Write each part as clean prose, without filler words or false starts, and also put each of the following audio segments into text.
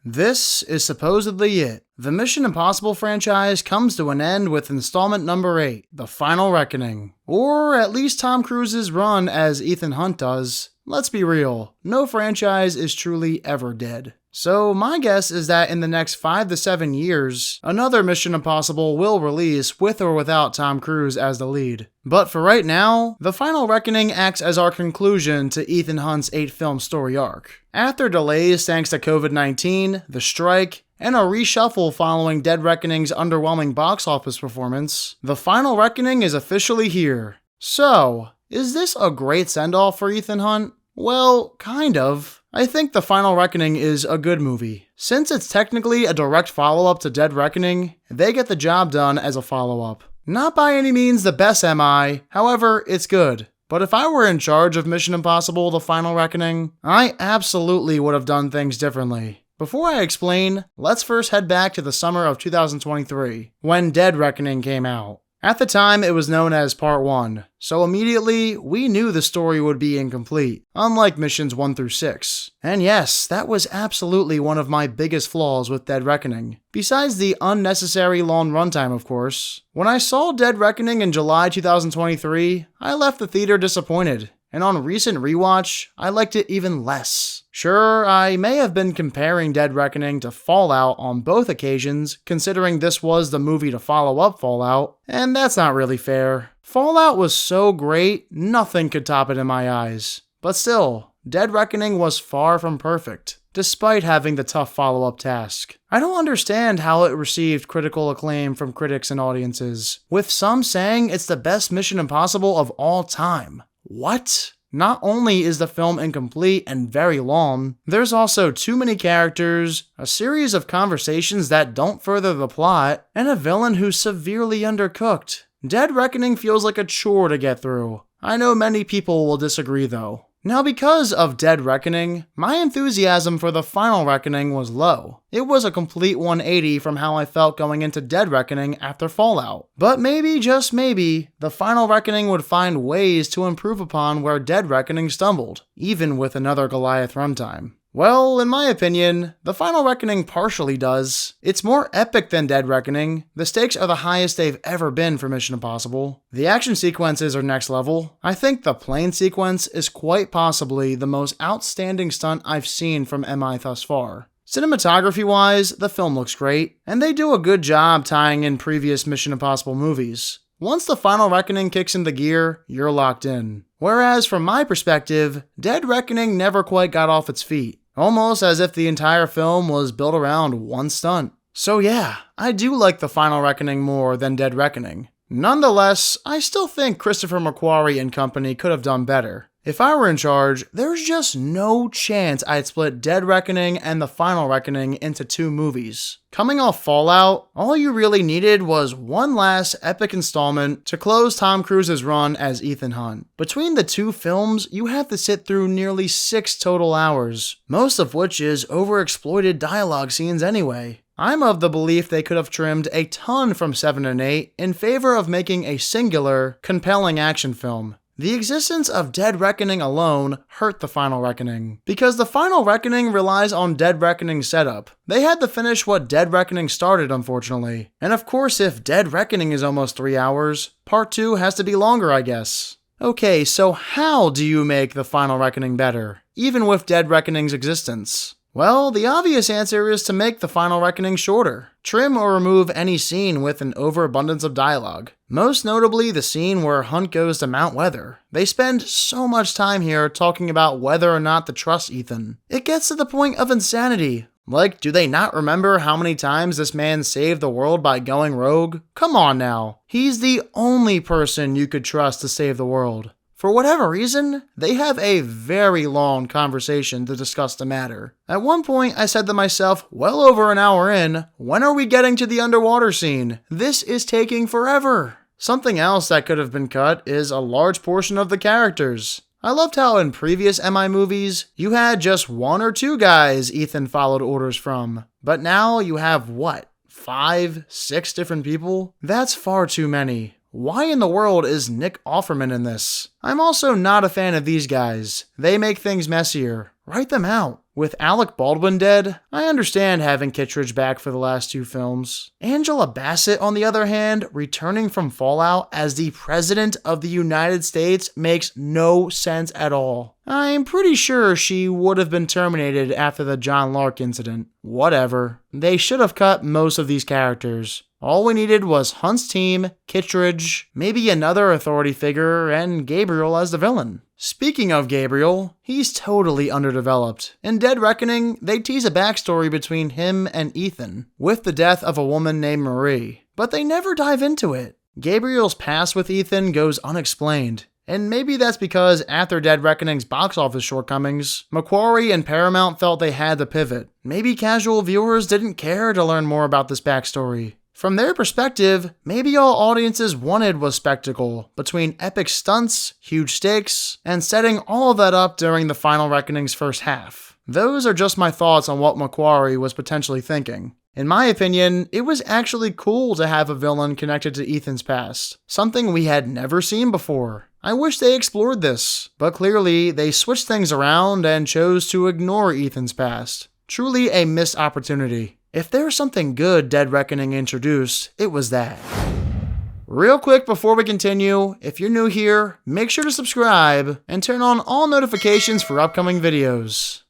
This is supposedly it. The Mission Impossible franchise comes to an end with installment number 8, The Final Reckoning. Or at least Tom Cruise's run as Ethan Hunt does. Let's be real, no franchise is truly ever dead. So my guess is that in the next 5 to 7 years, another Mission Impossible will release with or without Tom Cruise as the lead. But for right now, The Final Reckoning acts as our conclusion to Ethan Hunt's 8-film story arc. After delays thanks to COVID-19, the strike, and a reshuffle following Dead Reckoning's underwhelming box office performance, The Final Reckoning is officially here. So, is this a great send-off for Ethan Hunt? Well, kind of. I think The Final Reckoning is a good movie. Since it's technically a direct follow-up to Dead Reckoning, they get the job done as a follow-up. Not by any means the best MI, however, it's good. But if I were in charge of Mission Impossible The Final Reckoning, I absolutely would have done things differently. Before I explain, let's first head back to the summer of 2023, when Dead Reckoning came out. At the time, it was known as Part 1, so immediately, we knew the story would be incomplete, unlike missions 1 through 6. And yes, that was absolutely one of my biggest flaws with Dead Reckoning. Besides the unnecessary long runtime, of course. When I saw Dead Reckoning in July 2023, I left the theater disappointed, and on recent rewatch, I liked it even less. Sure, I may have been comparing Dead Reckoning to Fallout on both occasions, considering this was the movie to follow up Fallout, and that's not really fair. Fallout was so great, nothing could top it in my eyes. But still, Dead Reckoning was far from perfect, despite having the tough follow-up task. I don't understand how it received critical acclaim from critics and audiences, with some saying it's the best Mission Impossible of all time. What? Not only is the film incomplete and very long, there's also too many characters, a series of conversations that don't further the plot, and a villain who's severely undercooked. Dead Reckoning feels like a chore to get through. I know many people will disagree though. Now because of Dead Reckoning, my enthusiasm for The Final Reckoning was low. It was a complete 180 from how I felt going into Dead Reckoning after Fallout. But maybe, just maybe, The Final Reckoning would find ways to improve upon where Dead Reckoning stumbled, even with another Goliath runtime. Well, in my opinion, The Final Reckoning partially does. It's more epic than Dead Reckoning. The stakes are the highest they've ever been for Mission Impossible. The action sequences are next level. I think the plane sequence is quite possibly the most outstanding stunt I've seen from MI thus far. Cinematography-wise, the film looks great, and they do a good job tying in previous Mission Impossible movies. Once The Final Reckoning kicks into gear, you're locked in. Whereas from my perspective, Dead Reckoning never quite got off its feet. Almost as if the entire film was built around one stunt. So yeah, I do like The Final Reckoning more than Dead Reckoning. Nonetheless, I still think Christopher McQuarrie and company could have done better. If I were in charge, there's just no chance I'd split Dead Reckoning and The Final Reckoning into 2 movies. Coming off Fallout, all you really needed was one last epic installment to close Tom Cruise's run as Ethan Hunt. Between the 2 films, you have to sit through nearly 6 total hours, most of which is overexploited dialogue scenes anyway. I'm of the belief they could have trimmed a ton from 7 and 8 in favor of making a singular, compelling action film. The existence of Dead Reckoning alone hurt The Final Reckoning, because The Final Reckoning relies on Dead Reckoning's setup. They had to finish what Dead Reckoning started, unfortunately. And of course, if Dead Reckoning is almost 3 hours, Part 2 has to be longer, I guess. Okay, so how do you make The Final Reckoning better, even with Dead Reckoning's existence? Well, the obvious answer is to make The Final Reckoning shorter. Trim or remove any scene with an overabundance of dialogue. Most notably the scene where Hunt goes to Mount Weather. They spend so much time here talking about whether or not to trust Ethan. It gets to the point of insanity. Like, do they not remember how many times this man saved the world by going rogue? Come on now. He's the only person you could trust to save the world. For whatever reason, they have a very long conversation to discuss the matter. At one point, I said to myself, well over an hour in, when are we getting to the underwater scene? This is taking forever. Something else that could have been cut is a large portion of the characters. I loved how in previous MI movies, you had just 1 or 2 guys Ethan followed orders from. But now you have what? 5, 6 different people? That's far too many. Why in the world is Nick Offerman in this? I'm also not a fan of these guys. They make things messier. Write them out. With Alec Baldwin dead, I understand having Kittredge back for the last 2 films. Angela Bassett, on the other hand, returning from Fallout as the President of the United States makes no sense at all. I'm pretty sure she would have been terminated after the John Lark incident. Whatever. They should have cut most of these characters. All we needed was Hunt's team, Kittredge, maybe another authority figure, and Gabriel as the villain. Speaking of Gabriel, he's totally underdeveloped. In Dead Reckoning, they tease a backstory between him and Ethan, with the death of a woman named Marie, but they never dive into it. Gabriel's past with Ethan goes unexplained, and maybe that's because after Dead Reckoning's box office shortcomings, Macquarie and Paramount felt they had to pivot. Maybe casual viewers didn't care to learn more about this backstory. From their perspective, maybe all audiences wanted was spectacle, between epic stunts, huge stakes, and setting all of that up during the Final Reckoning's first half. Those are just my thoughts on what Macquarie was potentially thinking. In my opinion, it was actually cool to have a villain connected to Ethan's past, something we had never seen before. I wish they explored this, but clearly they switched things around and chose to ignore Ethan's past. Truly a missed opportunity. If there's something good Dead Reckoning introduced, it was that. Real quick before we continue, if you're new here, make sure to subscribe and turn on all notifications for upcoming videos.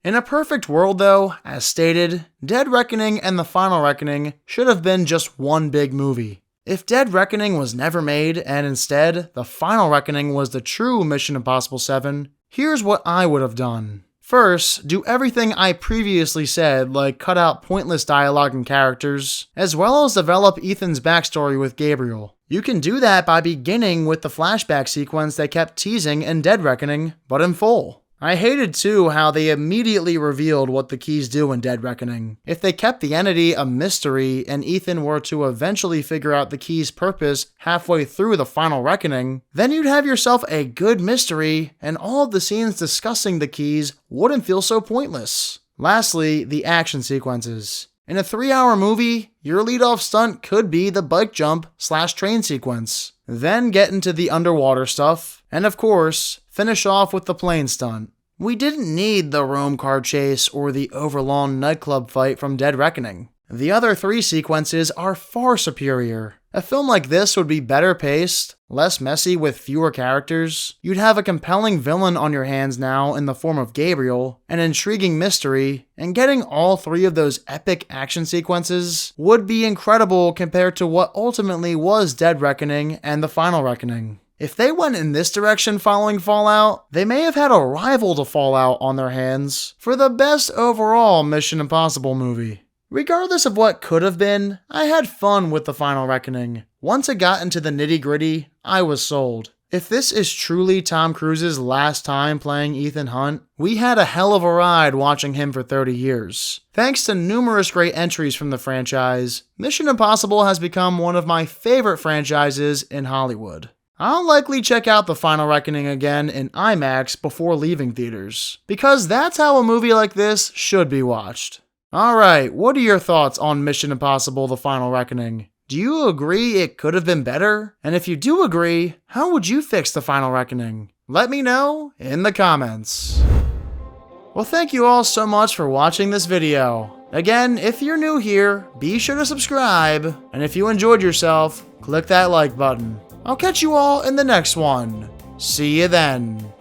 In a perfect world though, as stated, Dead Reckoning and the Final Reckoning should have been just one big movie. If Dead Reckoning was never made and instead the Final Reckoning was the true Mission Impossible 7, here's what I would have done. First, do everything I previously said, like cut out pointless dialogue and characters, as well as develop Ethan's backstory with Gabriel. You can do that by beginning with the flashback sequence they kept teasing in Dead Reckoning, but in full. I hated too how they immediately revealed what the keys do in Dead Reckoning. If they kept the entity a mystery and Ethan were to eventually figure out the key's purpose halfway through the Final Reckoning, then you'd have yourself a good mystery and all of the scenes discussing the keys wouldn't feel so pointless. Lastly, the action sequences. In a 3-hour movie, your lead-off stunt could be the bike jump / train sequence. Then get into the underwater stuff, and of course, finish off with the plane stunt. We didn't need the Rome car chase or the overlong nightclub fight from Dead Reckoning. The other 3 sequences are far superior. A film like this would be better paced, less messy with fewer characters. You'd have a compelling villain on your hands now in the form of Gabriel, an intriguing mystery, and getting all 3 of those epic action sequences would be incredible compared to what ultimately was Dead Reckoning and the Final Reckoning. If they went in this direction following Fallout, they may have had a rival to Fallout on their hands for the best overall Mission Impossible movie. Regardless of what could have been, I had fun with the Final Reckoning. Once it got into the nitty-gritty, I was sold. If this is truly Tom Cruise's last time playing Ethan Hunt, we had a hell of a ride watching him for 30 years. Thanks to numerous great entries from the franchise, Mission Impossible has become one of my favorite franchises in Hollywood. I'll likely check out the Final Reckoning again in IMAX before leaving theaters, because that's how a movie like this should be watched. Alright, what are your thoughts on Mission Impossible The Final Reckoning? Do you agree it could have been better? And if you do agree, how would you fix The Final Reckoning? Let me know in the comments. Well, thank you all so much for watching this video. Again, if you're new here, be sure to subscribe, and if you enjoyed yourself, click that like button. I'll catch you all in the next one. See you then.